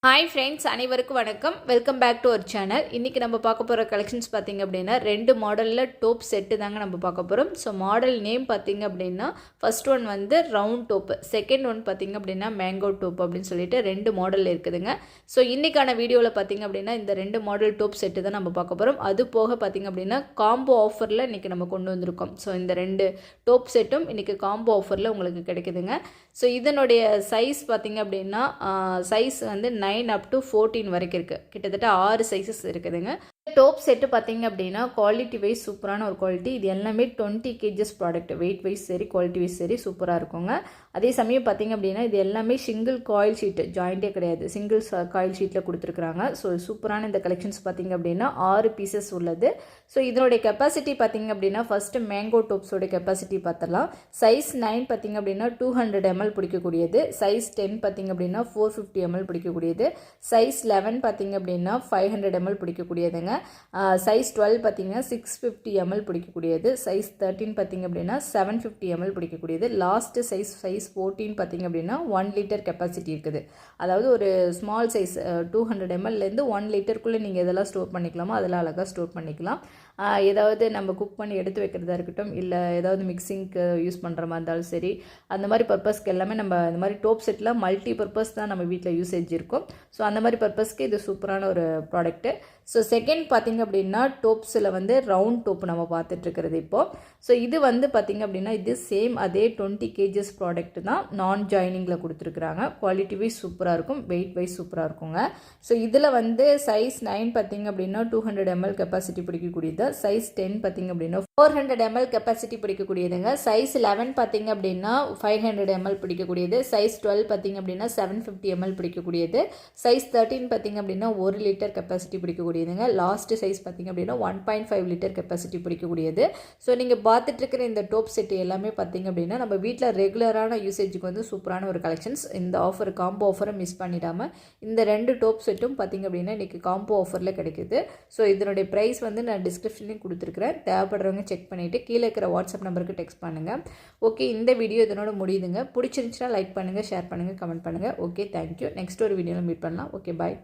Hi friends, அனைவருக்கும் வணக்கம். Welcome back to our channel. இன்றைக்கி நம்ம பார்க்க போகிற கலெக்ஷன்ஸ் பார்த்திங்க அப்படின்னா 2 மாடலில் டோப் செட்டு தாங்க நம்ம பார்க்க போகிறோம். ஸோ மாடல் நேம் பார்த்திங்க அப்படின்னா ஃபர்ஸ்ட் ஒன் வந்து ரவுண்ட் டோப்பு, செகண்ட் ஒன் பார்த்திங்க அப்படின்னா மேங்கோ டோப் அப்படின்னு சொல்லிட்டு 2 மாடல் இருக்குதுங்க. ஸோ இன்றைக்கான வீடியோவில் பார்த்திங்க அப்படின்னா இந்த 2 மாடல் டோப் செட்டு தான் நம்ம பார்க்க போகிறோம். அது போக பார்த்திங்க அப்படின்னா காம்போ ஆஃபரில் இன்றைக்கி நம்ம கொண்டு வந்திருக்கோம். ஸோ இந்த 2 டோப் செட்டும் இன்றைக்கி காம்போ ஆஃபரில் உங்களுக்கு கிடைக்குதுங்க. ஸோ இதனுடைய சைஸ் பார்த்திங்க அப்படின்னா சைஸ் வந்து 9 up to 14 வரைக்கும் இருக்குது. கிட்டத்தட்ட 6 சைஸஸ் இருக்குதுங்க. டோப் செட்டு பார்த்தீங்க அப்படின்னா குவாலிட்டி வைஸ் சூப்பரான ஒரு குவாலிட்டி. இது எல்லாமே 20 kgs ப்ராடக்ட். வெயிட் வைஸ் சரி, குவாலிட்டி வைஸ் சரி சூப்பராக இருக்குங்க. அதே சமயம் பார்த்தீங்க அப்படின்னா இது எல்லாமே சிங்கிள் காயில் ஷீட்டு, ஜாயிண்டே கிடையாது, சிங்கிள் காயில் ஷீட்டில் கொடுத்துருக்குறாங்க. ஸோ சூப்பரான இந்த கலெக்ஷன்ஸ் பார்த்தீங்க அப்படின்னா 6 பீசஸ் உள்ளது. ஸோ இதனுடைய கெப்பாசிட்டி பார்த்தீங்க அப்படின்னா ஃபஸ்ட்டு மேங்கோ டோப்ஸோட கெப்பாசிட்டி பார்த்துடலாம். சைஸ் 9 பார்த்தீங்க அப்படின்னா 200 ml பிடிக்கக்கூடியது. சைஸ் 10 பார்த்தீங்க அப்படின்னா 450 ml பிடிக்கக்கூடியது. சைஸ் 11 பார்த்தீங்க அப்படின்னா 500 ml பிடிக்கக்கூடியதுங்க. சைஸ் 12 பார்த்தீங்கன்னா 650 ml பிடிக்கக்கூடியது. சைஸ் 13 பார்த்தீங்க அப்படின்னா 750 ml பிடிக்கக்கூடியது. லாஸ்ட்டு சைஸ் 14 பார்த்தீங்க அப்படின்னா 1 லிட்டர் கெப்பாசிட்டி இருக்குது. அதாவது ஒரு ஸ்மால் சைஸ் 200 mlலேருந்து 1 லிட்டருக்குள்ளே நீங்கள் எதெல்லாம் ஸ்டோர் பண்ணிக்கலாமோ அதெல்லாம் அழகாக ஸ்டோர் பண்ணிக்கலாம். ஏதாவது நம்ம குக் பண்ணி எடுத்து வைக்கிறதா இருக்கட்டும், இல்லை ஏதாவது மிக்சிங்க்கு யூஸ் பண்ணுற மாதிரி இருந்தாலும் சரி, அந்த மாதிரி பர்பஸ்க்கு எல்லாமே நம்ம இந்த மாதிரி டோப் செட்டில் மல்டி பர்பஸ் தான் நம்ம வீட்டில் யூசேஜ் இருக்கும். ஸோ அந்த மாதிரி பர்பஸ்க்கு இது சூப்பரான ஒரு ப்ராடக்ட்டு. ஸோ செகண்ட் பார்த்திங்க அப்படின்னா டோப்ஸில் வந்து ரவுண்ட் டோப் நம்ம பார்த்துட்ருக்கிறது இப்போது. ஸோ இது வந்து பார்த்திங்க அப்படின்னா இது சேம் அதே 20 kgs ப்ராடக்ட் தான், நான் ஜாயினிங்கில் கொடுத்துருக்குறாங்க. குவாலிட்டி வைஸ் சூப்பராக இருக்கும், வெயிட் வைஸ் சூப்பராக இருக்குங்க. ஸோ இதில் வந்து சைஸ் 9 பார்த்திங்க அப்படின்னா 200 ml கெப்பாசிட்டி பிடிக்கக்கூடியது. சைஸ் 10 பார்த்திங்க அப்படின்னா 400 ml கெப்பாசிட்டி பிடிக்கக்கூடியதுங்க. சைஸ் 11 பார்த்திங்க அப்படின்னா 500 ml பிடிக்கக்கூடியது. சைஸ் 12 பார்த்திங்க அப்படின்னா 750 ml பிடிக்கக்கூடியது. சைஸ் 13 பார்த்திங்க அப்படின்னா 1 லிட்டர் கெப்பாசிட்டி பிடிக்கக்கூடியதுங்க. லாஸ்ட் சைஸ் பார்த்திங்க அப்படின்னா 1.5 லிட்டர் கெப்பாசிட்டி பிடிக்கக்கூடியது. ஸோ நீங்கள் பார்த்துட்டு இருக்கிற இந்த டோப் செட்டு எல்லாமே பார்த்திங்க அப்படின்னா நம்ம வீட்டில் ரெகுலரான யூசேஜுக்கு வந்து சூப்பரான ஒரு கலெக்ஷன்ஸ். இந்த ஆஃபர் காம்போ ஆஃபரை மிஸ் பண்ணிடாமல் இந்த 2 டோப் செட்டும் பார்த்திங்க அப்படின்னா இன்றைக்கி காம்போ ஆஃபரில் கிடைக்குது. ஸோ இதனுடைய ப்ரைஸ் வந்து நான் டிஸ்கிரிப்ஷன்லேயும் கொடுத்துருக்குறேன். தேவைப்படுறவங்க செக் பண்ணிவிட்டு கீழே இருக்கிற வாட்ஸ்அப் நம்பருக்கு டெக்ஸ்ட் பண்ணுங்கள். ஓகே, இந்த வீடியோ இதனோட முடியுதுங்க. பிடிச்சிருந்துச்சுன்னா லைக் பண்ணுங்கள், ஷேர் பண்ணுங்கள், கமெண்ட் பண்ணுங்கள். Okay, thank you. நெக்ஸ்ட் ஒரு வீடியோவில் மீட் பண்ணலாம். ஓகே, பாய்.